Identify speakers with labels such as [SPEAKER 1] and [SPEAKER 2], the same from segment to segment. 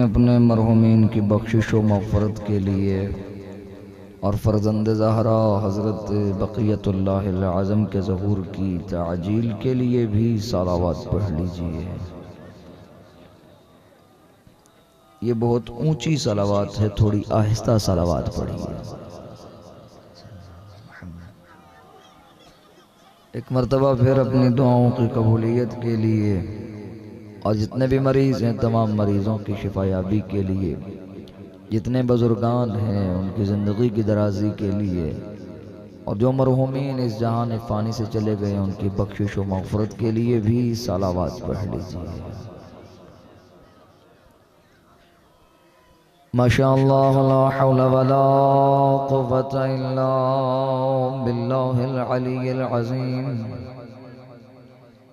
[SPEAKER 1] अपने अपने मरहुमीन की बख्शिश व मग़फ़िरत के लिए और फ़र्ज़ंद ज़हरा हज़रत बक़ियतुल्लाहिल आज़म के ज़हूर की ताजील के लिए भी सलावत पढ़ लीजिए। ये बहुत ऊंची सलावत है, थोड़ी आहिस्ता सलावत पढ़िए। एक मरतबा फिर अपनी दुआओं की कबूलियत के लिए और जितने भी मरीज़ हैं तमाम मरीज़ों की शिफायाबी के लिए, जितने बुजुर्गान हैं उनकी ज़िंदगी की दराज़ी के लिए, और जो मरहूमीन इस जहान फ़ानी से चले गए हैं उनकी बख्शिश व मग़फ़िरत के लिए भी सलावत पढ़ लीजिए। माशाअल्लाह ला हौला वला कुव्वता इल्ला बिल्लाहिल अलिय्यिल अज़ीम।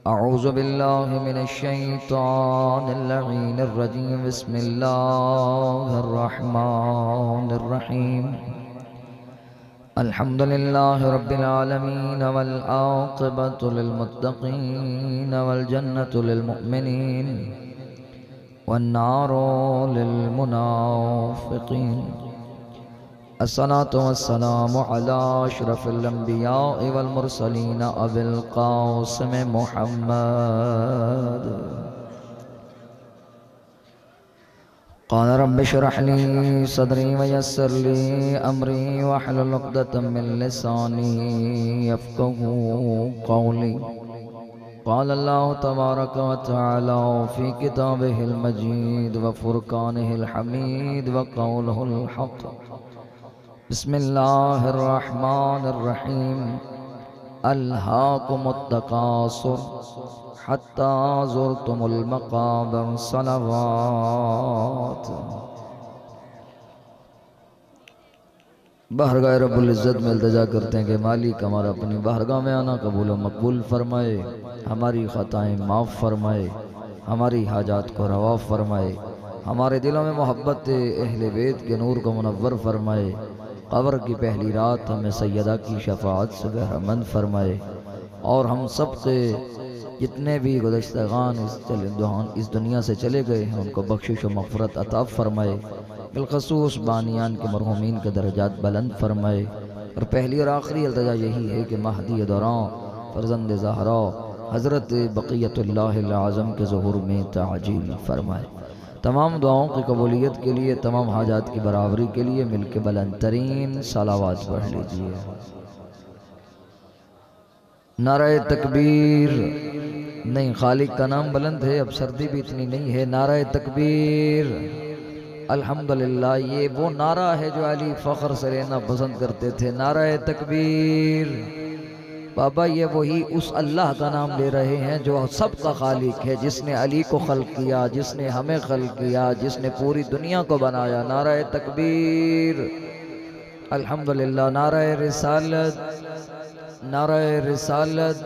[SPEAKER 1] अऊज़ु बिल्लाहि मिनश शैतानिर लईनिर रजीम। बिस्मिल्लाहिर रहमानिर रहीम। अल्हम्दुलिल्लाहि रब्बिल आलमीन वल आक़िबतु लिल मुत्तक़ीन वल जन्नतु लिल मुमिनीन वन्नारु लिल मुनाफ़िक़ीन। अस्सलातु वस्सलामु अला अशरफिल अंबिया वल मुरसलीन अबिल क़ासिम मुहम्मद। क़ाल रब्बि इश्रह ली सदरी वयस्सिर ली अमरी वहलुल उक़दतम मिन लिसानी यफ़क़हू क़ौली। क़ाल अल्लाहु तबारक व तआला फ़ी किताबिहिल मजीद व फ़ुरक़ानिहिल हमीद व क़ौलिहिल हक़। बिस्मिल्लाहिर रहमानिर रहीम। अल्हाकुमुत तकासुर हत्ता ज़ुरतुमुल मक़ाबिर। सलावत। बारगाह रब्बुल इज़्ज़त में इल्तिजा करते हैं कि मालिक हमारा अपनी बारगाह में आना कबूल व मकबूल फरमाए, हमारी ख़ताएँ माफ़ फरमाए, हमारी हाजात को रवा फरमाए, हमारे दिलों में मोहब्बत अहले बैत के नूर को मुनव्वर फरमाए, क़ब्र की पहली रात हमें सैयदा की शफ़ाअत से बहरमंद फरमाए, और हम सब के जितने भी गुज़श्तगान इस दुनिया से चले गए हैं उनको बख्शिश व मग़फ़िरत अता फरमाए, बिलख़ुसूस बानियान के मरहूमीन के दर्जात बुलंद फरमाए। और पहली और आखिरी इल्तिजा यही है कि महदी दौरान फ़र्ज़ंद ज़हरा हज़रत बक़ियतुल्लाहिल आज़म के ज़हूर में ताजील फरमाए। तमाम दुआओं की कबूलियत के लिए, तमाम हाजात की बराबरी के लिए मिल के बुलंद तरीन सलावत पढ़ लीजिए। नारे तकबीर। नहीं, खालिक का नाम बुलंद है, अब सर्दी भी इतनी नहीं है। नारे तकबीर। अल्हम्दुलिल्लाह, ये वो नारा है जो अली फ़ख्र से लेना पसंद करते थे। नारे तकबीर। बाबा ये वही उस अल्लाह का नाम ले रहे हैं जो सब का खालिक है, जिसने अली को खल्क़ किया, जिसने हमें खल्क़ किया, जिसने पूरी दुनिया को बनाया। नारे तकबीर। अल्हम्दुलिल्लाह। नारे रिसालत। नारे रिसालत।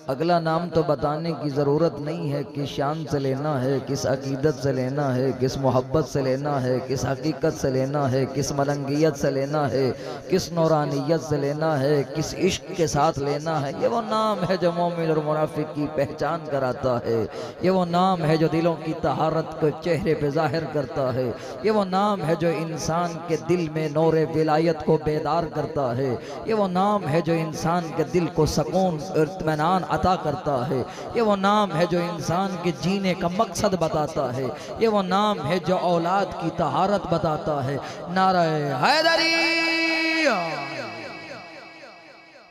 [SPEAKER 1] अगला नाम तो बताने की ज़रूरत नहीं है, किस शान से लेना है, किस अकीदत से लेना है, किस मोहब्बत से लेना है, किस हकीकत से लेना है, किस मलंगियत से लेना है, किस नूरानियत से लेना है, किस इश्क के साथ लेना है। ये वो नाम है जो मोमिन और मुनाफिक की पहचान कराता है। ये वो नाम है जो दिलों की तहारत को चेहरे पे ज़ाहिर करता है। ये वो नाम है जो इंसान के दिल में नूर विलायत को बेदार करता है। ये वो नाम है जो इंसान के दिल को सकून और इत्मीनान अता करता है। ये वो नाम है जो इंसान के जीने का मकसद बताता है। ये वो नाम है जो औलाद की तहारत बताता है। नारे हैदरी।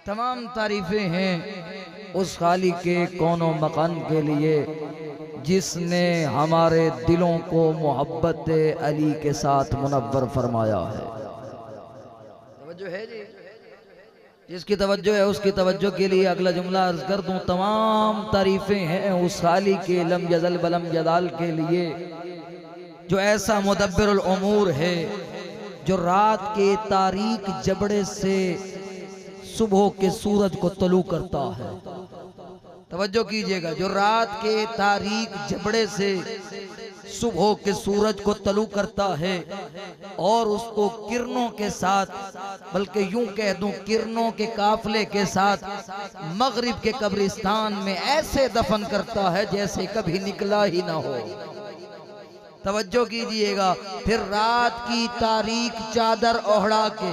[SPEAKER 1] तमाम तारीफें हैं उस खालिक के कौनो मकान के लिए जिसने हमारे दिलों को मोहब्बत अली के साथ मुनव्वर फरमाया है। तवज्जो है जी? जिसकी तवज्जो है उसकी तवज्जो के लिए अगला जुमला अर्ज कर दूं। तमाम तारीफें हैं उस खालिक के लम यज़ल वलम यज़ाल के लिए जो ऐसा मुदब्बिरुल उमूर है, जो रात के तारीक जबड़े से सुबह के सूरज को तलू करता है। तवज्जो कीजिएगा, जो रात के तारीक जबड़े से सुबह के सूरज को तलू करता है और उसको किरणों के साथ, बल्कि यूं कह दूं किरणों के काफले के साथ मगरिब के कब्रिस्तान में ऐसे दफन करता है जैसे कभी निकला ही ना हो। तवज्जो कीजिएगा। फिर रात की तारीक चादर ओढ़ा के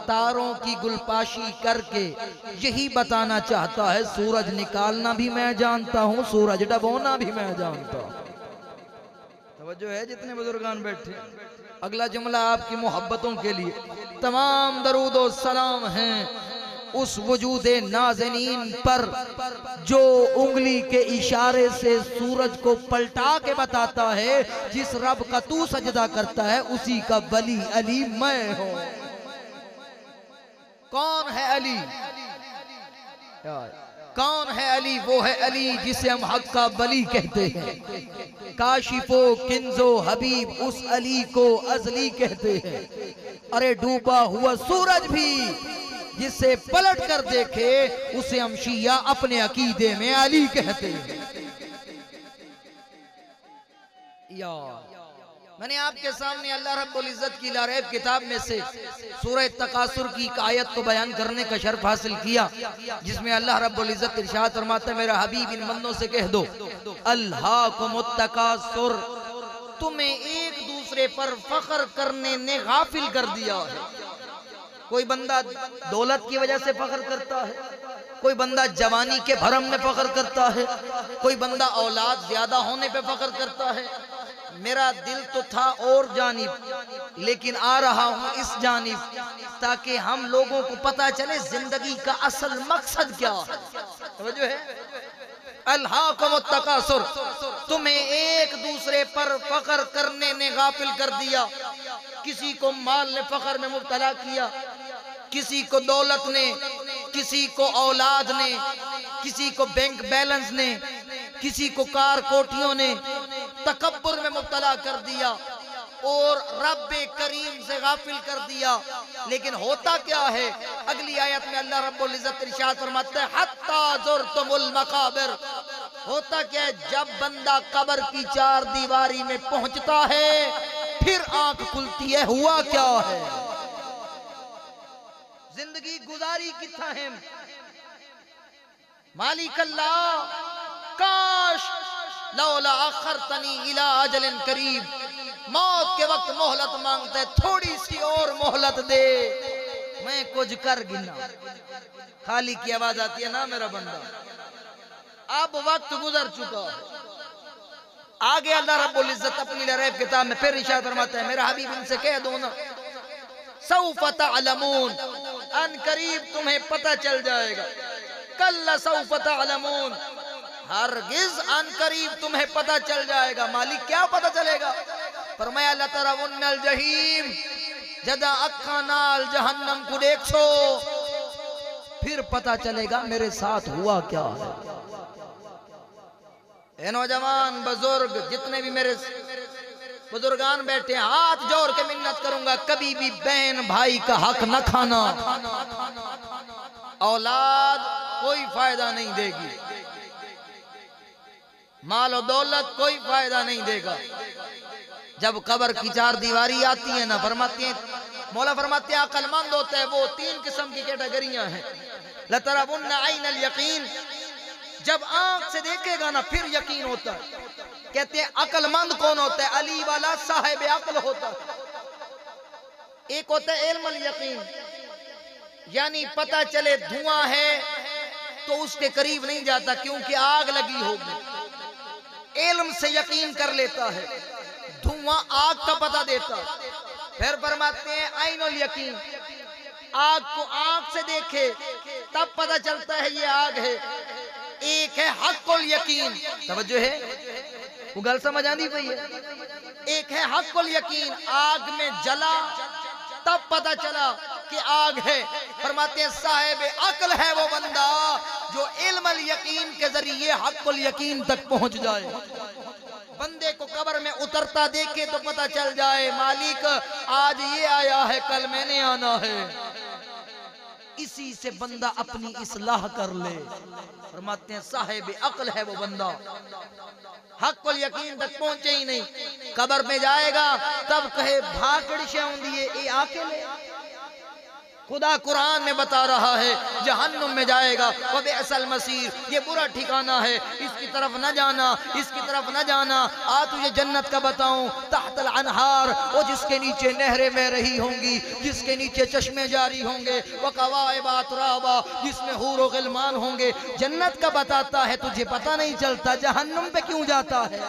[SPEAKER 1] तारों की गुलपाशी करके यही बताना चाहता है, सूरज निकालना भी मैं जानता हूं, सूरज डबोना भी मैं जानता हूं। तवज्जो है जितने बुजुर्गान बैठे। अगला जुमला आपकी मोहब्बतों के लिए। तमाम दरूद और सलाम हैं उस वजूदे नाज़नीन पर जो उंगली के इशारे से सूरज को पलटा के बताता है, जिस रब का तू सजदा करता है उसी का वली अली मैं हूं। कौन है अली? कौन है अली? वो है अली जिसे हम हक का वली कहते हैं। काशिफो किंजो हबीब उस अली को अजली कहते हैं। अरे डूबा हुआ सूरज भी जिसे पलट कर देखे उसे हम शिया अपने अकीदे में अली कहते हैं। या मैंने आपके सामने अल्लाह रब्बुल इज्जत की लारैब किताब में से सूरह तकासुर की एक आयत को बयान करने का शर्फ हासिल किया, जिसमें अल्लाह रब्बुल इज्जत इरशाद फरमाता है, मेरा हबीब इन बंदों से कह दो अल्हाकुमुत तकासुर, तुम्हें एक दूसरे पर फख्र करने ने गाफिल कर दिया है। कोई बंदा दौलत की वजह से फख्र करता है, कोई बंदा जवानी के भरम में फख्र करता है, कोई बंदा औलाद ज्यादा होने पे फख्र करता है। मेरा दिल तो था और जानिब, लेकिन आ रहा हूं इस जानिब ताकि हम लोगों को पता चले जिंदगी का असल मकसद क्या है। समझो है अल्हाकुमुत तकासुर, तुम्हें एक दूसरे पर फख्र करने ने गाफिल कर दिया। किसी को माल ने फख्र में मुब्तला किया, किसी को दौलत ने, किसी को औलाद ने, किसी को बैंक बैलेंस ने, किसी को कार कोठियों ने तकब्बुर में मुब्तला कर दिया और रब्बे करीम से गाफिल कर दिया। लेकिन होता क्या है? अगली आयत में अल्लाह रब्बुल इज्जत इरशाद फरमाता है, हत्ता ज़ुरतुमुल मकाबिर, होता क्या है? जब बंदा कब्र की चार दीवारी में पहुंचता है फिर आंख खुलती है। हुआ क्या है? जिंदगी गुजारी कितना है? मालिक अल्लाह, काश लौला अखरतनी इला अजलिन करीब, मौत के वक्त मोहलत मांगता है, थोड़ी सी और मोहलत दे, मैं कुछ कर गिना। खाली की आवाज आती है ना मेरा बंदा, अब वक्त गुजर चुका है। आगे अल्लाह रब्बुल इज्जत अपनी लारैब किताब में फिर इरशाद फरमाता है, मेरा हबीब इनसे कह दो ना, सौफ तअलमून, अन करीब तुम्हें पता चल जाएगा। कल्ला सौफ तअलमून, हरगिज अन करीब तुम्हें पता चल जाएगा। मालिक क्या पता चलेगा? फरमाया लतरवुन्नल जहीम, जदा अखा नाल जहन्नम को देखो फिर पता चलेगा मेरे साथ हुआ क्या है। ए नौजवान बुजुर्ग, जितने भी मेरे बुजुर्गान बैठे, हाथ जोड़ के मिन्नत करूंगा, कभी भी बहन भाई का हक न खाना। औलाद कोई फायदा नहीं देगी, माल और दौलत कोई फायदा नहीं देगा। जब कब्र की चार दीवारी आती है ना, फरमाते हैं मौला फरमाते हैं अक्लमंद होता है वो तीन किस्म की कैटेगरियां हैं। लतरवुन्ना ऐनल यकीन, जब आंख से देखेगा ना फिर यकीन होता है। कहते हैं अक्लमंद कौन होता है? अली वाला साहिब अक्ल होता है। एक होता है इल्मुल यकीन, यानी पता चले धुआं है तो उसके करीब नहीं जाता क्योंकि आग लगी होगी, इल्म से यकीन कर लेता है, धुआं आग का पता देता। फिर फरमाते हैं ऐनुल यकीन, आग को आग से देखे तब पता चलता है ये आग है। एक है हक़्क़ुल यकीन, तवज्जो है, वो गल समझ आनी चाहिए। एक है हक़्क़ुल यकीन, आग में जला तब पता चला कि आग है। फरमाते हैं साहिब अक्ल है वो बंदा जो इल्मुल यकीन के जरिए हक़्क़ुल यकीन तक पहुंच जाए। बंदे को कब्र में उतरता देखे तो पता चल जाए मालिक आज ये आया है, कल मैंने आना है। इसी से बंदा अपनी इस्लाह कर ले। फरमाते हैं साहिब अक्ल है वो बंदा, हक़्क़ुल यकीन तक पहुंचे ही नहीं, कब्र में जाएगा तब कहे भाकड़ से होंदी है, ये आके ले खुदा कुरान में बता रहा है जहन्नुम में जाएगा, वह बेअसल मसीर, ये बुरा ठिकाना है, इसकी तरफ न जाना, इसकी तरफ न जाना। आ तुझे जन्नत का बताऊं, तहतल अनहार, वो जिसके नीचे नहरें बह रही होंगी, जिसके नीचे चश्मे जारी होंगे, वह कवाइब अतराबा, जिसमें हूर व गिलमान होंगे। जन्नत का बताता है, तुझे पता नहीं चलता जहन्नुम पे क्यों जाता है।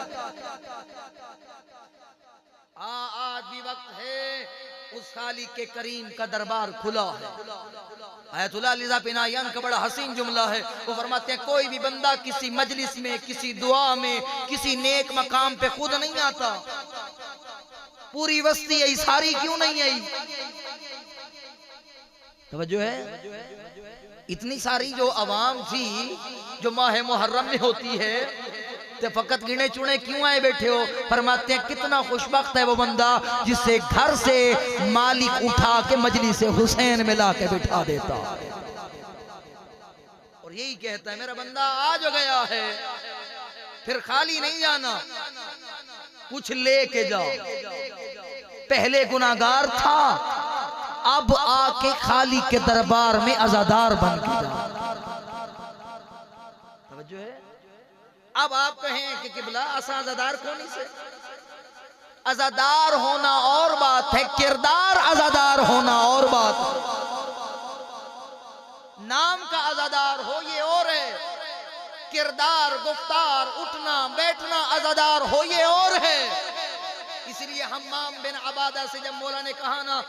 [SPEAKER 1] आज भी वक्त है, उस खालिक के करीम का दरबार खुला है। आयतुल्लाह लिज़ा पिनायान का बड़ा हसीन जुमला है, वो फरमाते हैं कोई भी बंदा किसी मजलिस में, किसी दुआ में, किसी नेक मकाम पे खुद नहीं आता। पूरी बस्ती आई, सारी क्यों नहीं आई? तवज्जो है? इतनी सारी जो अवाम थी जो माह मुहर्रम में होती है, तो फकत गिने चुने क्यों आए बैठे हो? फरमाते हैं कितना खुशबख्त है वो बंदा जिसे घर से मालिक उठा के मजलिस हुसैन में ला के बिठा देता और यही कहता है मेरा बंदा आज गया है, फिर खाली नहीं जाना, कुछ लेके जाओ। पहले गुनाहगार था, अब आके खाली के दरबार में अज़ादार बन के जाओ। समझो है? अब आप कहें कि किबला अज़ादार कौन से? अज़ादार होना और बात है, किरदार अज़ादार होना और बात है। नाम का अज़ादार हो ये और है, किरदार, गुफ्तार, उठना बैठना अज़ादार हो ये और है। इसलिए हम्माम बिन अबादा से जब मौला ने कहा ना,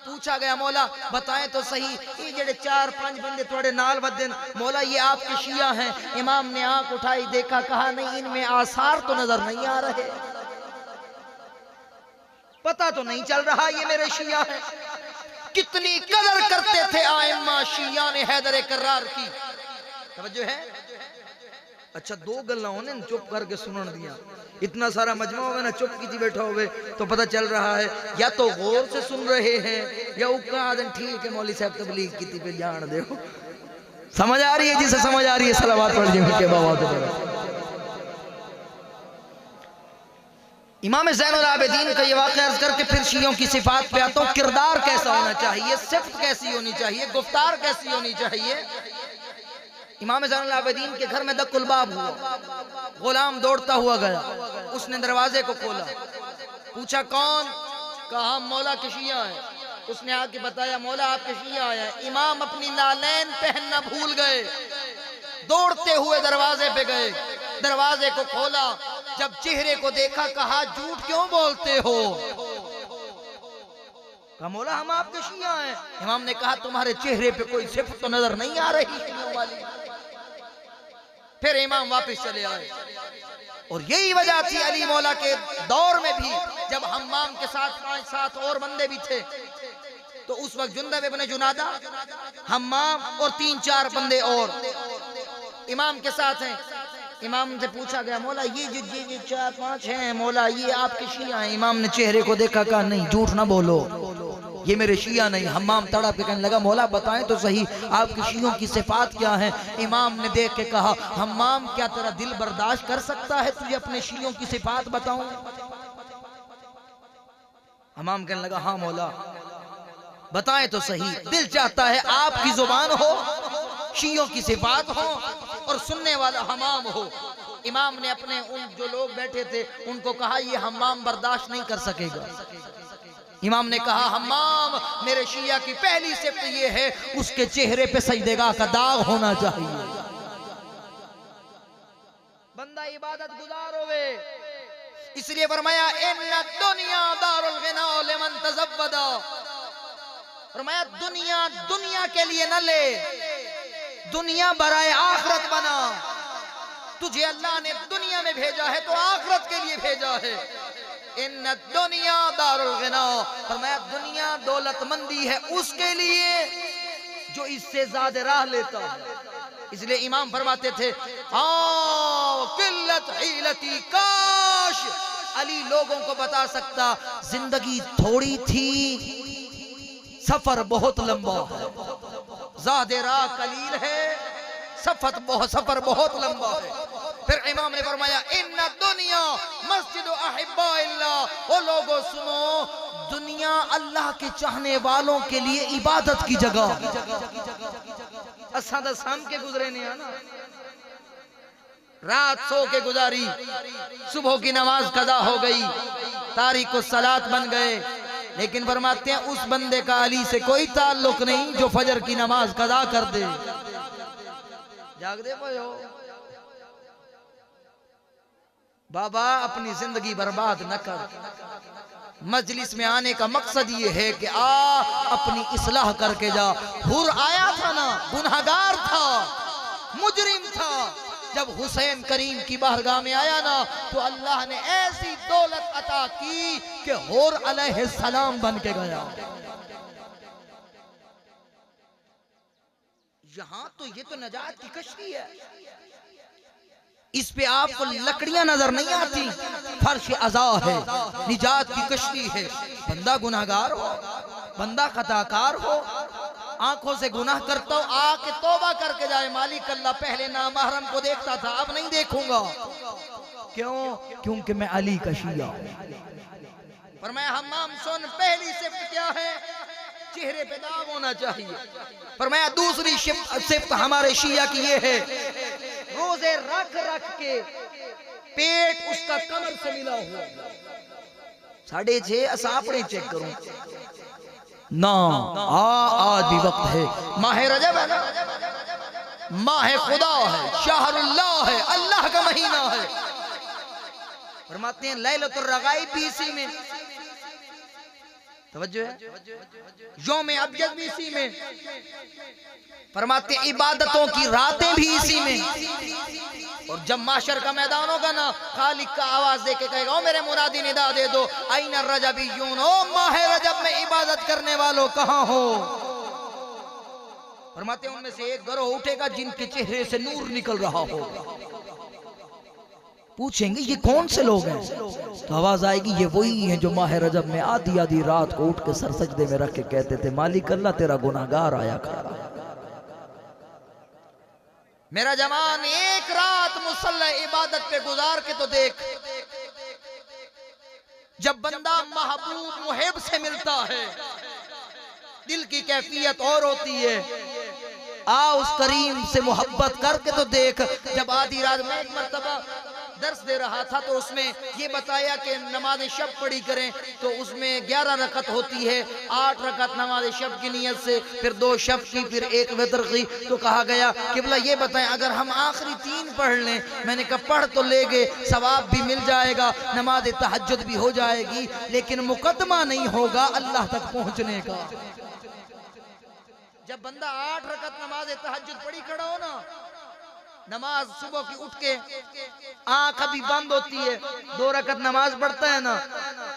[SPEAKER 1] पूछा गया मौला बताएं तो सही, ये जेड़े 4-5 बंदे थोड़े नाल बदन, मौला ये आपके शिया हैं। इमाम ने आंख उठाई, देखा, कहा नहीं इनमें आसार तो नजर नहीं आ रहे, पता तो नहीं चल रहा ये मेरे शिया हैं। कितनी कदर करते थे आइम्मा शिया ने हैदर कर्रार की। तवज्जो है? अच्छा, 2 गल्ला उन्हें चुप करके सुनन दिया। इतना सारा मजमा होगा ना, चुप की बैठा होवे तो पता चल रहा है या तो गौर से सुन रहे हैं या उका आदन ठीक है मौली साहब तबलीग की पे जान दे। समझ आ रही है? जिसे समझ आ रही है सलावत पढ़ जी के बाबा। इमाम ज़ैनुल आबिदीन का ये वाक़या अर्ज़ करके फिर शियों की सिफात पे आता हूँ। किरदार कैसा होना चाहिए, सिफ़त कैसी होनी चाहिए, गुफ्तार कैसी होनी चाहिए। इमाम ज़ैनुल आबिदीन के घर में दक्कुल बाब हुआ, गुलाम दौड़ता हुआ गया, उसने दरवाजे को खोला, पूछा कौन? कहा मौला के शिया है। उसने आके बताया मौला आपके शिया है। इमाम अपनी नालैन पहनना भूल गए, दौड़ते हुए दरवाजे पे गए, दरवाजे को खोला, जब चेहरे को देखा कहा झूठ क्यों बोलते हो? कहा मौला हम आपके शिया हैं। इमाम ने कहा तुम्हारे चेहरे पे कोई सिफ़त तो नजर नहीं आ रही शियों वाली। फिर इमाम वापस चले आए और यही वजह थी अली मौला के दौर में भी, जब हम्माम के साथ 5-7 और बंदे भी थे, तो उस वक्त जुंदब इब्न जुनादा, हम्माम और 3-4 बंदे और इमाम के साथ हैं। इमाम से पूछा गया मौला ये जो 4-5 हैं मौला ये आपके शिया हैं? इमाम ने चेहरे को देखा, कहा नहीं झूठ ना बोलो, ये मेरे शिया नहीं। हम्माम तड़प के कहने लगा मौला बताएं तो सही आपके शियों की सिफात क्या है? इमाम ने देख के कहा हम्माम क्या तेरा दिल बर्दाश्त कर सकता है तुझे अपने शियों की सिफात बताऊं? हम्माम कहने लगा हाँ मौला बताएं तो सही, दिल चाहता है आपकी जुबान हो, शियों की सिफात हो और सुनने वाला हम्माम हो। इमाम ने अपने उन जो लोग बैठे थे उनको कहा ये हम्माम बर्दाश्त नहीं कर सकेगा। इमाम ने कहा हम्माम मेरे शिया की पहली सिफ्त ये है उसके चेहरे पे सजदेगाह का दाग होना चाहिए। बंदा इबादत गुजार होवे, इसलिए फरमाया इन्ना दुनिया दारुल गिना लिमन तज़व्वदा। फरमाया दुनिया दुनिया के लिए न ले, दुनिया बराए आखिरत बना। तुझे अल्लाह ने दुनिया में भेजा है तो आखिरत के लिए भेजा है। इन्ना दुनिया दारुल गिना, फरमाया दुनिया दौलतमंदी है उसके लिए जो इससे ज्यादा राह लेता है। इसलिए इमाम फरमाते थे किल्लत हिलती, काश अली लोगों को बता सकता जिंदगी थोड़ी थी, सफर बहुत लंबा है, ज़ादे राह कलील है, सफर बहुत लंबा है। फिर इमाम ने फरमाया इन्ना दुनिया मस्जिद अहिब्बाइल्लाह, वो लोग
[SPEAKER 2] लोगों सुनो, दुनिया अल्लाह के चाहने वालों के लिए इबादत की जगह। असा शाम के गुजरे ने आना, रात सो के गुजारी, सुबह की नमाज कदा हो गई, तारीख को सलात बन गए, लेकिन फरमाते हैं उस बंदे का अली से कोई ताल्लुक नहीं जो फजर की नमाज कदा कर दे। जाग दे भयो बाबा, अपनी जिंदगी बर्बाद न कर। मजलिस में आने का मकसद ये है कि अपनी इस्लाह करके जा। हुर आया था ना, गुनहगार था, मुजरिम था, जब हुसैन करीम की बारगाह में आया ना तो अल्लाह ने ऐसी दौलत अता की कि हुर अलैहिस्सलाम बन के गया। यहां तो ये तो नजात की कश्ती है, इस पे आपको लकड़ियां नजर नहीं आती, फर्श अज़ा है, निजात की कश्ती है। बंदा गुनाहगार हो, बंदा खताकार हो, आंखों से गुनाह करता हो, आके तौबा करके जाए, मालिक अल्लाह पहले नामहरम को देखता था, अब नहीं देखूंगा। क्यों? क्योंकि मैं अली का शिया। पर मैं हम्माम सुन, पहली सिफ्त क्या है? चेहरे पे दाग होना चाहिए। पर मैं दूसरी सिफ्त हमारे शिया की ये है, रोजे रख रख के पेट उसका कमर से मिला हुआ। 6:30 असा अपने चेक करूं ना, आज भी वक्त है। माह रजब है ना, माह खुदा है, शाहरुल्लाह है, अल्लाह का महीना है। फरमाते हैं लैलतुर रगाइब भी इसी में, तवज्जो है, यौम अबयद भी इसी में, फरमाते हैं इबादतों की रातें भी इसी में। और जब माशर का मैदान होगा ना, खालिक का आवाज दे के कहेगा, ओ मेरे मुरादी निदा दे दो, आइना रजबियून, ओ माह रजब में इबादत करने वालों कहां हो। फरमाते हैं उनमें से एक गिरोह उठेगा जिनके चेहरे से नूर निकल रहा होगा। पूछेंगे ये कौन से लोग हैं, तो आवाज आएगी ये वही हैं जो माह रजब में आधी आधी रात को उठ के सर सजदे में रख के कहते थे, मालिक अल्लाह तेरा गुनाहगार आया खड़ा। मेरा जवान एक रात मुसल्ला इबादत पे गुजार के तो देख, जब बंदा महबूब मुहिब से मिलता है दिल की कैफियत और होती है। उस करीम से मोहब्बत करके तो देख। जब आधी रात में एक मर्तबा दर्स दे रहा था तो उसमें ये बताया कि नमाज शब पढ़ी करें, तो उसमें 11 रकत होती है, 8 रकत नमाज शब की नियत से, फिर 2 शब की, फिर 1 वितर की। तो कहा गया किबला ये बताएं अगर हम आखिरी 3 पढ़ लें, मैंने कहा पढ़ तो लेंगे, सवाब भी मिल जाएगा, नमाज तहज्जुद भी हो जाएगी, लेकिन मुकदमा नहीं होगा अल्लाह तक पहुंचने का। जब बंदा 8 रकत नमाज तहज्जुद पढ़ी खड़ा हो ना, नमाज सुबह की उठ के आंख अभी बंद होती है, 2 रकत नमाज पढ़ता है ना,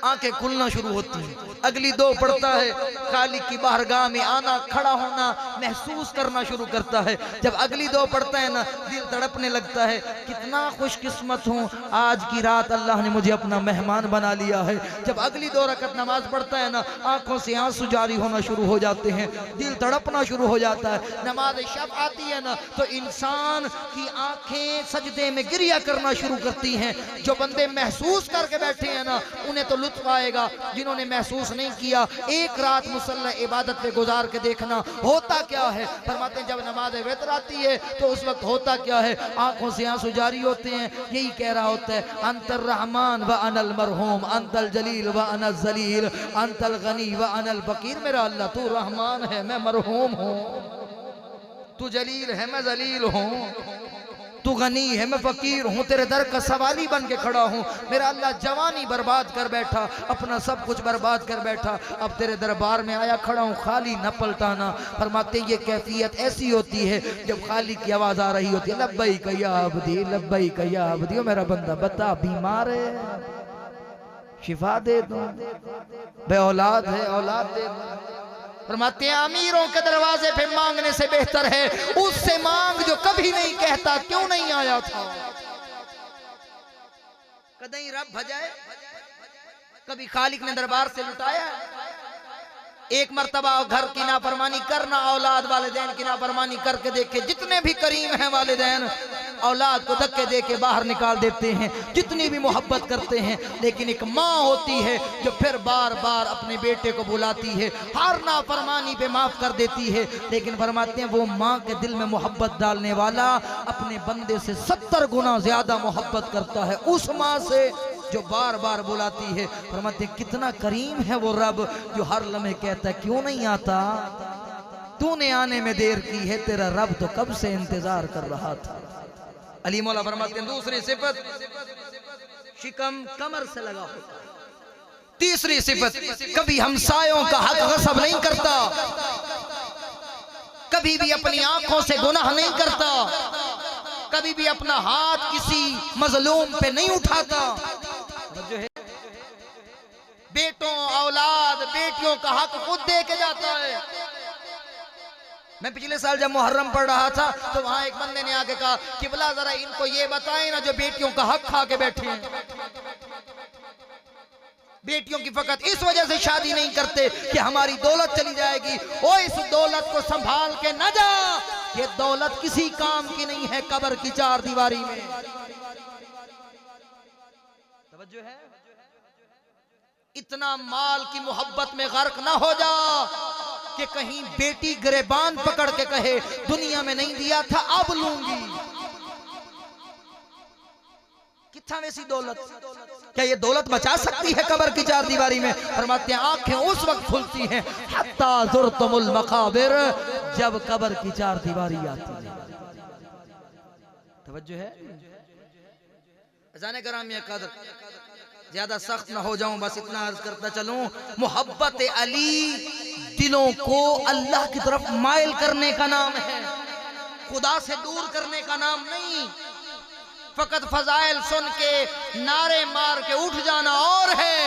[SPEAKER 2] आंखें खुलना शुरू होती हैं, अगली 2 पढ़ता है, खालिक की बारगाह में आना, खड़ा होना महसूस करना शुरू करता है। जब अगली 2 पढ़ता है ना, दिल तड़पने लगता है, कितना खुशकिस्मत हूँ, आज की रात अल्लाह ने मुझे अपना मेहमान बना लिया है। जब अगली 2 रकत नमाज पढ़ता है ना, आंखों से आंसू जारी होना शुरू हो जाते हैं, दिल तड़पना शुरू हो जाता है। नमाज शब आती है ना तो इंसान की आंखें सजदे में गिरिया करना शुरू करती हैं। जो बंदे महसूस करके बैठे हैं ना, उन्हें तो लुत्फ आएगा, जिन्होंने महसूस नहीं किया, एक रात मुसल्ला इबादत पे गुजार के देखना होता क्या है। फरमाते हैं जब नमाज वितर आती है तो उस वक्त होता क्या है, आंखों से आंसू जारी होते हैं, यही कह रहा होता है अंतर रहमान व अनल मरहूम, अंतल जलील व अनल जलील, अंतल गनी व अनल फकीर। मेरा अल्लाह तू रहमान है, मैं मरहूम हूँ, तू जलील है, मैं जलील हूँ, तू गनी है, मैं फकीर हूँ, तेरे दर का सवाली बन के खड़ा हूँ। मेरा अल्लाह जवानी बर्बाद कर बैठा, अपना सब कुछ बर्बाद कर बैठा, अब तेरे दरबार में आया खड़ा हूँ, खाली न पलटाना। फरमाते ये कैफियत ऐसी होती है जब खाली की आवाज आ रही होती है, लब्बैक या अब्दी, लब्बैक या अब्दी। ओ मेरा बंदा बता बीमार है, शिफा दे दो, बे औलाद है, औलाद दे दो। फरमाते हैं अमीरों के दरवाजे पे मांगने से बेहतर है उससे मांग जो कभी नहीं कहता क्यों नहीं आया था। कदई रब भजाए, कभी खालिक ने दरबार से लुटाया। एक मर्तबा घर की नाफरमानी करना, औलाद वालिदैन की नाफरमानी करके देखे, जितने भी करीम हैं वालिदैन औलाद को धक्के दे के बाहर निकाल देते हैं, जितनी भी मोहब्बत करते हैं, लेकिन एक माँ होती है जो फिर बार बार अपने बेटे को बुलाती है, हर नाफरमानी पे माफ कर देती है। लेकिन फरमाते हैं वो माँ के दिल में मोहब्बत डालने वाला अपने बंदे से 70 गुना ज्यादा मोहब्बत करता है उस माँ से जो बार बार बुलाती है। फरमाते हैं कितना करीम है वो रब जो हर लम्हे कहता है क्यों नहीं आता, तूने आने में देर की है, तेरा रब तो कब से इंतजार कर रहा था। अली मौला फरमाते हैं दूसरी सिफत शिकम कमर से लगा होता है। तीसरी सिफत कभी हमसायों का हक गस्ब नहीं करता, कभी भी अपनी आंखों से गुनाह नहीं करता, कभी भी अपना हाथ किसी मजलूम पे नहीं उठाता। जो है बेटों औलाद बेटियों का हक खुद दे के जाता है। मैं पिछले साल जब मुहर्रम पढ़ रहा था तो वहां एक बंदे ने आके कहा किबला जरा इनको ये बताएं ना जो बेटियों का हक खा के बैठे हैं, बेटियों की फकत इस वजह से शादी नहीं करते कि हमारी दौलत चली जाएगी। ओ इस दौलत को संभाल के न जा, ये दौलत किसी काम की नहीं है कब्र की चार दीवारी में। तवज्जो है, इतना माल की मोहब्बत में गर्क ना हो जा कि कहीं बेटी गिरेबान पकड़ के कहे दुनिया में नहीं दिया था अब लूंगी। कितना वैसी दौलत, क्या ये दौलत बचा सकती है कब्र की चार दीवारी में? फरमाते हैं आंखें उस वक्त खुलती हैं हत्ता ज़ुरतुमुल मक़ाबिर, जब कब्र की चार दीवारी आती है। तवज्जो है। अज़ान कराम ये कदर ज्यादा सख्त ना हो जाऊं, बस इतना अर्ज करता चलूं, मोहब्बत अली दिलों को अल्लाह की तरफ माइल करने का नाम है, खुदा से दूर करने का नाम नहीं। फकत फजाइल सुन के नारे मार के उठ जाना और है,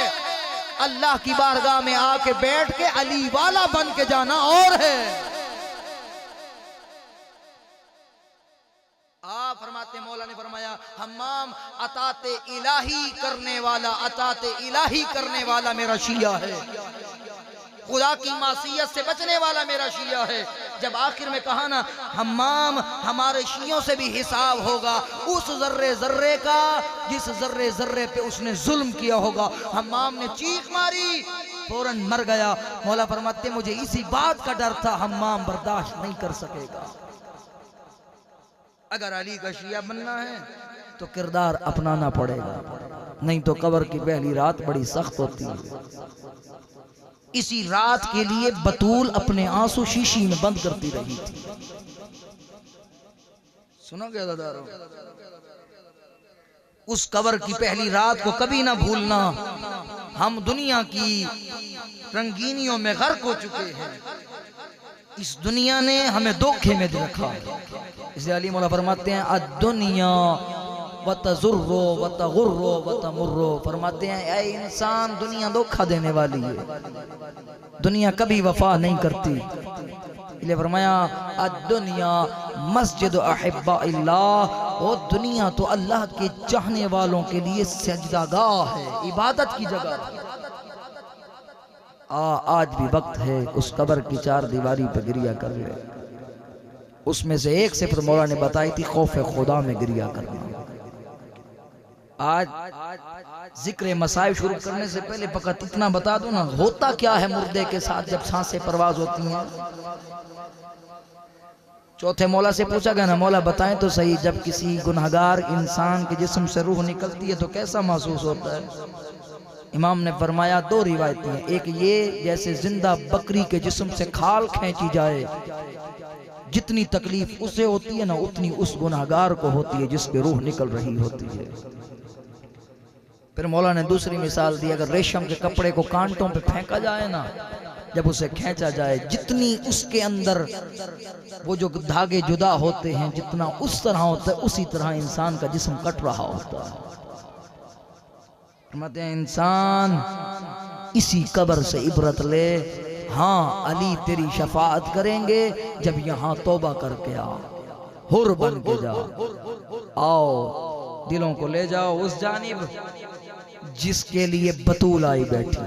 [SPEAKER 2] अल्लाह की बारगाह में आके बैठ के अली वाला बन के जाना और है। आप फरमाते मौला ने फरमाया हम्माम अताते इलाही करने वाला, अताते इलाही करने वाला मेरा शिया है, खुदा की मासियत से बचने वाला मेरा शिया है। जब आखिर में कहा ना हम्माम हमारे शियों से भी हिसाब होगा उस जर्रे जर्रे का जिस जर्रे जर्रे पे उसने जुल्म किया होगा। हम्माम ने चीख मारी, फौरन मर गया। मौला फरमाते मुझे इसी बात का डर था, हम्माम बर्दाश्त नहीं कर सकेगा। अगर अली का शिया बनना है तो किरदार अपनाना पड़ेगा, नहीं तो कब्र की पहली रात बड़ी सख्त होती है। इसी रात के लिए बतूल अपने आंसू शीशी में बंद करती रही थी। सुनोगे अज़ादारो, उस कब्र की पहली रात को कभी ना भूलना। हम दुनिया की रंगीनियों में गर्क हो चुके हैं, इस दुनिया ने हमें धोखे में रखा है। इसलिए अली मौला फरमाते हैं अद्दुनिया वतजुर्रो वतगुर्रो वतमुर्रो, फरमाते हैं ऐ इंसान दुनिया धोखा देने वाली है, दुनिया कभी वफा नहीं करती। इसलिए फरमाया अद्दुनिया मस्जिद अहिब्बा इल्लाह, वो दुनिया तो अल्लाह के चाहने वालों के लिए सजदागाह है, इबादत की जगह। आज भी वक्त है उस कब्र की चार दीवारी पे गिरिया कर ले। उसमें से एक सिफत मौला ने बताई थी खौफ खुदा में गिरिया करना। आज जिक्र मसाइब शुरू करने से पहले फकत इतना बता दो ना, होता क्या है मुर्दे के साथ जब सांसें परवाज होती हैं। चौथे मौला से पूछा गया ना, मौला बताएं तो सही, जब किसी गुनहगार इंसान के जिस्म से रूह निकलती है तो कैसा महसूस होता है? इमाम ने फरमाया दो रिवायतें हैं, एक ये जैसे जिंदा बकरी के जिस्म से खाल खींची जाए, जितनी तकलीफ उसे होती है ना उतनी उस गुनहगार को होती है जिस पे रूह निकल रही होती है। फिर मौला ने दूसरी मिसाल दी, अगर रेशम के कपड़े को कांटों पे फेंका जाए ना, जब उसे खींचा जाए जितनी उसके अंदर वो जो धागे जुदा होते हैं जितना उस तरह होता है, उसी तरह इंसान का जिस्म कट रहा होता है। मत इंसान इसी कब्र से इबरत ले। हाँ अली तेरी शफाअत करेंगे जब यहाँ तौबा करके आ, हुर बन के जा। आओ दिलों को ले जाओ उस जानिब जिसके लिए बतूल आई बैठी।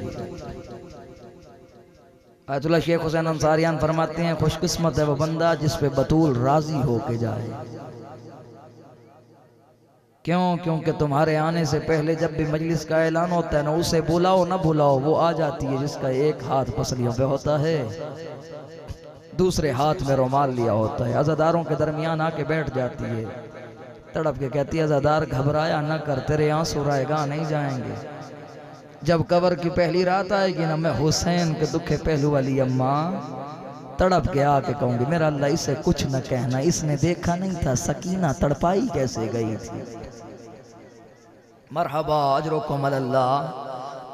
[SPEAKER 2] आयतुल्लाह शेख हुसैन अंसारियान फरमाते हैं खुशकिस्मत है वो बंदा जिस पे बतूल राजी होके जाए।
[SPEAKER 1] क्यों? क्योंकि तुम्हारे आने से पहले जब भी मजलिस का ऐलान होता है ना, उसे बुलाओ ना बुलाओ, वो आ जाती है जिसका एक हाथ पसलियों पे होता है, दूसरे हाथ में रुमाल लिया होता है, अज़ादारों के दरमियान आके बैठ जाती है, तड़प के कहती है अज़ादार घबराया ना कर, तेरे आंसू रायगा नहीं जाएंगे। जब कब्र की पहली रात आएगी ना, मैं हुसैन के दुखे पहलू वाली अम्मा तड़प के आके कहूंगी मेरा अल्लाह इसे कुछ न कहना, इसने देखा नहीं था सकीना तड़पाई कैसे गई थी। मरहबा अजरुकुम अल्लाह।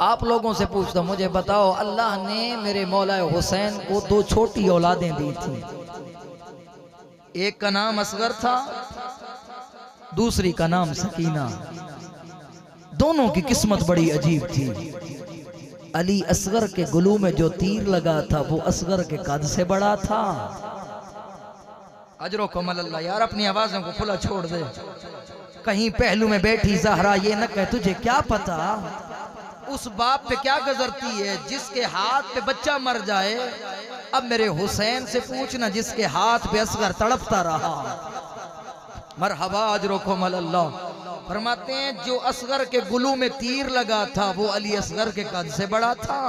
[SPEAKER 1] आप लोगों से पूछता हूं, मुझे बताओ अल्लाह ने मेरे मौला हुसैन को दो छोटी औलादें दी थी, एक का नाम असगर था, दूसरी का नाम सकीना। दोनों की किस्मत बड़ी अजीब थी। अली असगर के गुलू में जो तीर लगा था वो असगर के कद से बड़ा था। अजरुकुम अल्लाह। यार अपनी आवाजों को खुला छोड़ दे, कहीं पहलू में बैठी ज़हरा ये न कहे तुझे क्या पता उस बाप पे क्या गुजरती है जिसके हाथ पे बच्चा मर जाए। अब मेरे हुसैन से पूछना जिसके हाथ पे असगर तड़पता रहा। मरहबा अजरुकुम अल्लाह। फरमाते हैं जो असगर के गुलू में तीर लगा था वो अली असगर के कद से बड़ा था,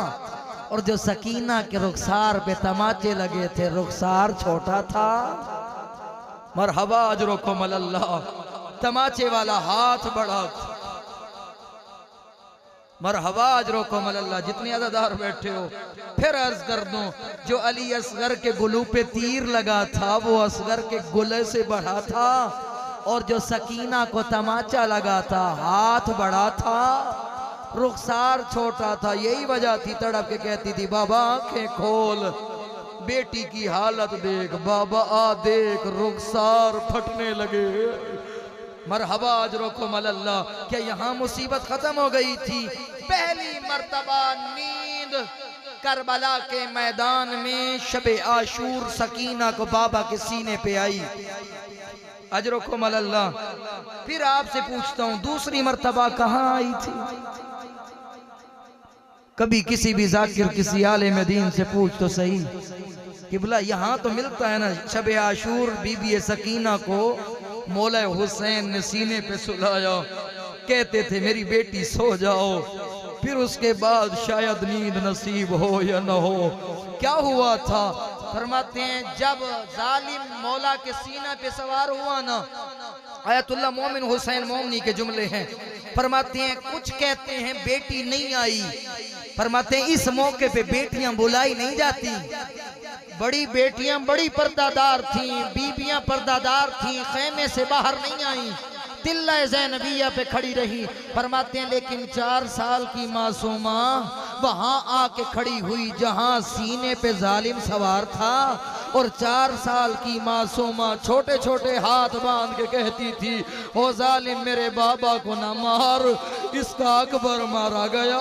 [SPEAKER 1] और जो सकीना के रुखसार पे तमाचे लगे थे रुखसार छोटा था। मरहबा अजरुकुम अल्लाह। तमाचे वाला हाथ बड़ा था। मरहबा अजरुकुम अल्लाह। जितने अज़ादार बैठे हो फिर अर्ज कर दूं, जो अली असगर के गुलू पे तीर लगा था वो असगर के गुले से बड़ा था, और जो सकीना को तमाचा लगा था हाथ बड़ा था, रुखसार छोटा था। यही वजह थी तड़प के कहती थी बाबा आंखें खोल, बेटी की हालत देख, बाबा आ देख रुखसार फटने लगे। मरहबा अजरुकुम अल्लाह। क्या यहाँ मुसीबत खत्म हो गई थी? पहली मर्तबा नींद करबला के मैदान में शबे आशूर सकीना को बाबा के सीने पे आई। अजरुकुम अल्लाह। फिर आपसे पूछता हूँ दूसरी मर्तबा कहाँ आई थी? कभी किसी भी जाकिर किसी आलिम दीन से पूछ तो सही कि बोला यहाँ तो मिलता है ना, शबे आशूर बीबी सकीना को मौला हुसैन ने सीने पे सुलाया, कहते थे मेरी बेटी सो जाओ, फिर उसके बाद शायद नींद नसीब हो या न हो। क्या हुआ था? फरमाते हैं जब जालिम मौला के सीना पे सवार हुआ ना, आयतुल्लाह मोमिन हुसैन मोमनी के जुमले हैं। फरमाते हैं कुछ कहते हैं बेटी नहीं आई, फरमाते हैं इस मौके पे बेटियां बुलाई नहीं जाती। बड़ी बेटियां बड़ी पर्दादार थीं, बीबियां पर्दादार थीं, खेमे से बाहर नहीं आई, तिल्ला ज़ैनबिया पे खड़ी रही। फरमाते हैं लेकिन 4 साल की मासूमा वहां आके खड़ी हुई जहां सीने पे जालिम सवार था, और 4 साल की मासूमा छोटे छोटे हाथ बांध के कहती थी ओ जालिम मेरे बाबा को ना मार, इसका अकबर मारा गया।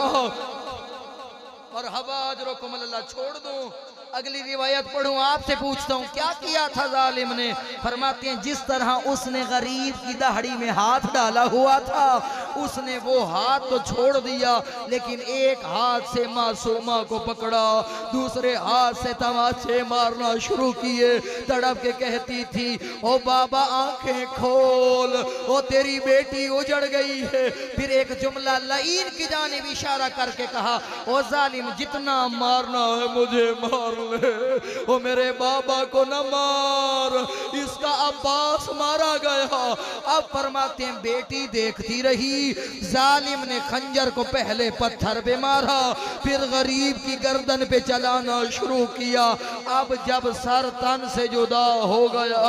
[SPEAKER 1] और हवा अजरुकुम अल्लाह। छोड़ दूं अगली रिवायत पढ़ूं, आपसे पूछता हूं क्या किया था जालिम ने? फरमाते हैं जिस तरह उसने गरीब की दहाड़ी में हाथ डाला हुआ था उसने वो हाथ तो छोड़ दिया, लेकिन एक हाथ से मासूमा को पकड़ा, दूसरे हाथ से तमाचे मारना शुरू किए। तड़प के कहती थी ओ बाबा आंखें खोल, ओ तेरी बेटी उजड़ गई है। फिर एक जुमला लईन की जानिब इशारा करके कहा ओ जालिम जितना मारना है मुझे मार ले, ओ मेरे बाबा को न मार, इसका अब्बास मारा गया। अब फरमाते हैं बेटी देखती रही, जालिम ने खंजर को पहले पत्थर पे मारा, फिर गरीब की गर्दन पे चलाना शुरू किया। अब जब सर तन से जुदा हो गया,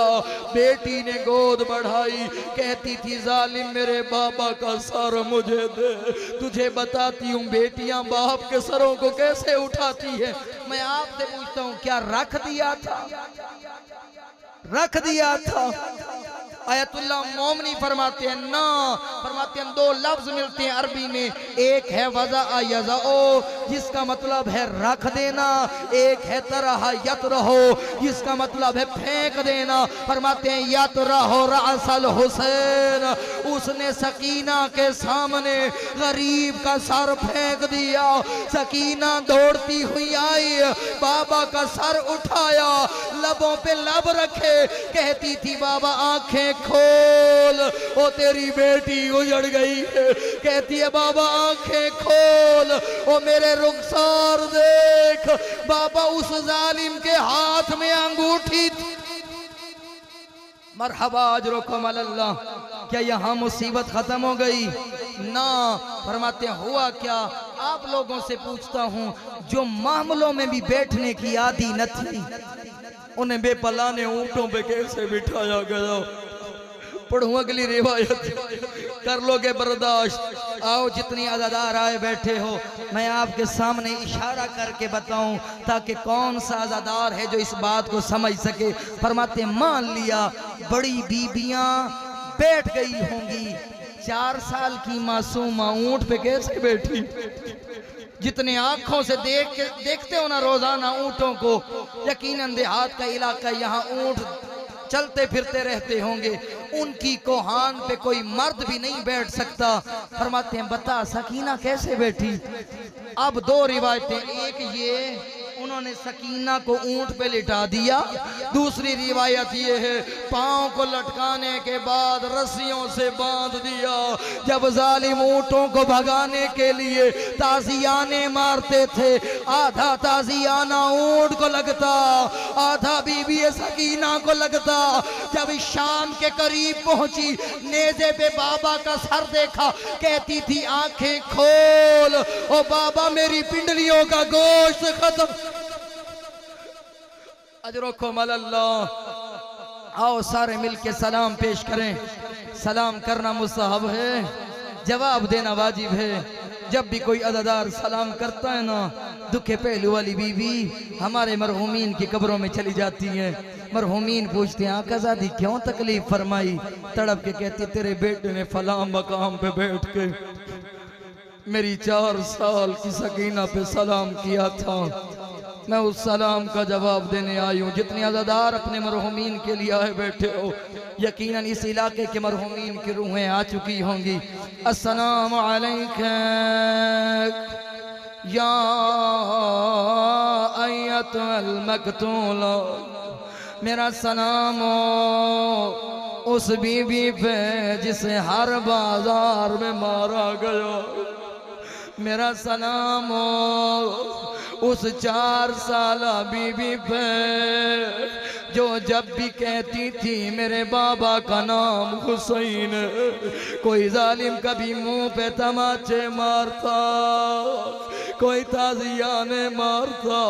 [SPEAKER 1] बेटी ने गोद बढ़ाई, कहती थी जालिम मेरे बाबा का सर मुझे दे। तुझे बताती हूँ बेटियां बाप के सरों को कैसे उठाती है। मैं आपसे पूछता हूँ क्या रख दिया था? रख दिया था? आयतुल्लाह मोमनी फरमाते हैं ना, फरमाते हैं 2 लफ्ज मिलते हैं अरबी में, एक है वज़ा यज़ओ जिसका मतलब है रख देना, एक है तरह यतरहो जिसका मतलब है फेंक देना। फरमाते हैं यतरहो रअसल हुसैन, उसने सकीना के सामने गरीब का सर फेंक दिया। सकीना दौड़ती हुई आई, बाबा का सर उठाया,
[SPEAKER 2] लबों पे लब रखे, कहती थी बाबा आंखें खोल, ओ तेरी बेटी उजड़ गई है। कहती है बाबा आंखें खोल, ओ मेरे रुखसार देख। बाबा उस जालिम के हाथ में अंगूठी थी। मरहबा अजरुकुम अल्लाह। क्या यहाँ मुसीबत खत्म हो गई? ना। फरमाते हुआ क्या? आप लोगों से पूछता हूँ, जो मामलों में भी बैठने की आदी न थी, उन्हें बेपलाने ऊंटों पे कैसे बिठाया गया? पढ़ूं अगली रिवायत, कर लोगे बर्दाश्त। आओ जितनी अज़ादार आए बैठे हो, मैं आपके सामने इशारा करके बताऊं ताकि कौन सा अज़ादार है जो इस बात को समझ सके। फरमाते मान लिया बड़ी बीबियां बैठ गई होंगी, 4 साल की मासूमा ऊंट पे कैसे बैठी? जितने आंखों से देखते हो ना रोजाना ऊंटों को, यकीनन देहात का इलाका, यहाँ ऊंट चलते फिरते रहते होंगे, उनकी कोहान पे कोई मर्द भी नहीं बैठ सकता। फरमाते हैं बता सकीना कैसे बैठी? अब 2 रिवायतें, एक ये उन्होंने सकीना को ऊंट पे लिटा दिया, दूसरी रिवायत ये है पांव को लटकाने के बाद रस्सियों से बांध दिया। जब जालिम ऊंटों को भगाने के लिए ताजियाने मारते थे, आधा ताजियाना ऊंट को लगता, आधा बीबी सकीना को लगता। जब शाम के करीब पहुंची, नेज़े पे बाबा का सर देखा, कहती थी आंखें खोल, ओ बाबा मेरी पिंडलियों का गोश्त खत्म। अजरुकुम अल्लाह। आओ सारे मिलके सलाम पेश करें। सलाम करना मुस्तहब है, जवाब देना वाजिब है। जब भी कोई अज़ादार सलाम करता है ना, दुखे पहलू वाली बीवी हमारे मरहूमीन की कब्रों में चली जाती है। मरहूमीन पूछते हैं आकाज़ादी क्यों तकलीफ फरमाई? तड़प के कहती तेरे बेटे ने फलां मकाम पे बैठ के मेरी 4 साल की सकीना पे सलाम किया था, मैं उस सलाम का जवाब देने आई हूँ। जितने अज़ादार अपने मरहूमीन के लिए आए बैठे हो, यकीनन इस इलाके के मरहूमीन की रूहें आ चुकी होंगी। अस्सलामु अलैकुम या अय्यतुल मक़तूला। मेरा सलाम हो उस बीबी पे जिसे हर बाजार में मारा गया। मेरा सलाम हो उस 4 साला बीबी पे जो जब भी कहती थी मेरे बाबा का नाम हुसैन, कोई जालिम कभी मुंह पे तमाचे मारता, कोई ताजियाने मारता,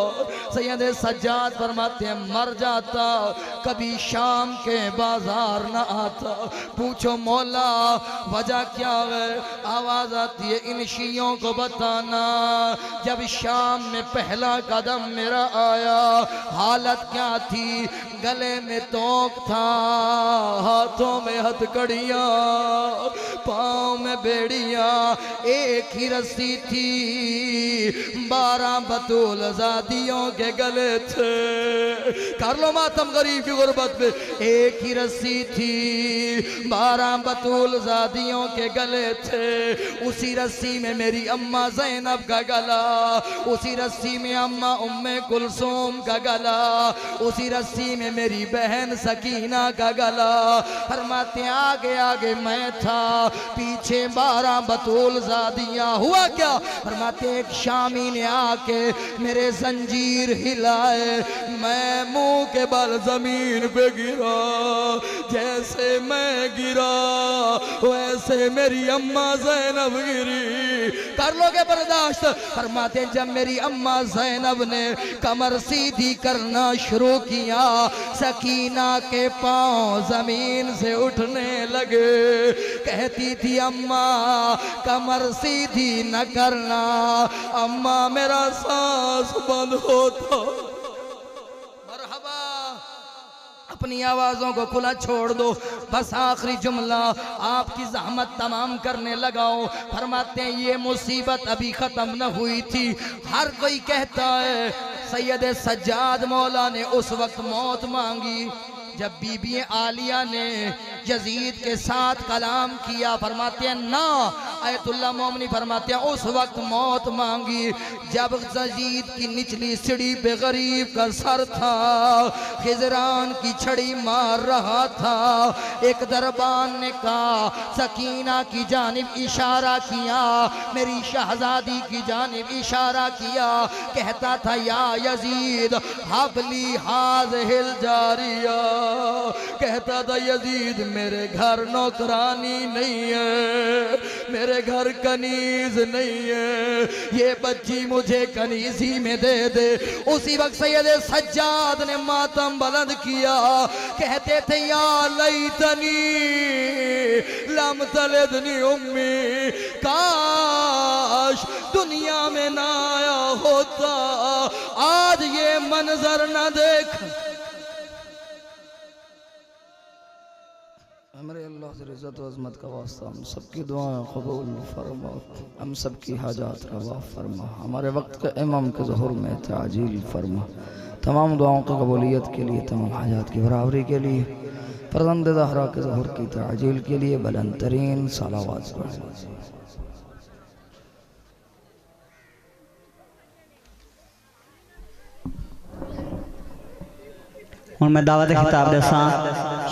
[SPEAKER 2] सैयद सज्जाद फरमाते हैं मर जाता, कभी शाम के बाजार न आता। पूछो मौला वजह क्या है? आवाज आती है इन शियों को बताना, जब शाम में पहला कदम मेरा आया हालत क्या थी? गले में तोक था, हाथों में हथकड़ियां, पाँव में बेड़ियां, एक ही रस्सी थी, 12 बतूल ज़ादियों के गले थे। कर लो मातम गरीब की गुर्बत पे। एक ही रस्सी थी, 12 बतूल ज़ादियों के गले थे। उसी रस्सी में मेरी अम्मा ज़ैनब का गला, उसी रस्सी में अम्मा उम्मे कुलसूम का गला, उसी रस्सी में मेरी बहन सकीना का गला। फरमाते आगे आगे मैं था, पीछे 12 बतूल ज़ादियाँ। हुआ क्या? फरमाते एक शामी ने आके मेरे जंजीर हिलाए, मैं मुंह के बल जमीन पे गिरा। जैसे मैं गिरा वैसे मेरी अम्मा ज़ैनब गिरी। कर लोगे बर्दाश्त? फरमाते जब मेरी अम्मा ज़ैनब ने कमर सीधी करना शुरू किया, सकीना के पांव जमीन से उठने लगे। कहती थी अम्मा कमर सीधी न करना, अम्मा मेरा सांस बंद होता। मरहबा, अपनी आवाजों को खुला छोड़ दो। बस आखिरी जुमला आपकी जहमत तमाम करने लगाओ। फरमाते हैं ये मुसीबत अभी खत्म न हुई थी। हर कोई कहता है सैयद सज्जाद मौला ने उस वक्त मौत मांगी, जब बीबी आलिया ने यजीद के साथ कलाम किया, फरमाते हैं ना, आयतुल्लाह मोमिनी फरमाते हैं उस वक्त मौत मांगी जब यजीद की निचली सीढ़ी पे गरीब का सर था, खिजरान की छड़ी मार रहा था। एक दरबान ने कहा, सकीना की जानिब इशारा किया, मेरी शहजादी की जानिब इशारा किया, कहता था या यजीद हबली हाज़िल जारिया, कहता था यजीद मेरे घर नौकरानी नहीं है, मेरे घर कनीज नहीं है, ये बच्ची मुझे कनीजी में दे दे। उसी वक्त सैयद सज्जाद ने मातम बुलंद किया, कहते थे या लैतनी लम तलिदनी उम्मी, काश दुनिया में ना आया होता, आज ये मंजर न देख।
[SPEAKER 1] हमारे अल्लाह से इज़्ज़त व अज़मत का वास्ता हम सबकी दुआएं कबूल फरमा, हम सबकी हाजात रवा फरमा, हमारे वक्त के इमाम के ज़ुहूर में ताजील फरमा, तमाम दुआओं की कबूलियत के लिए, तमाम हाजात की बराबरी के लिए, फरज़ंद ज़हरा के ज़ुहूर की ताजील के लिए बुलंद तरीन सलावत पढ़ें।
[SPEAKER 3] मैं दावत खिताब दसा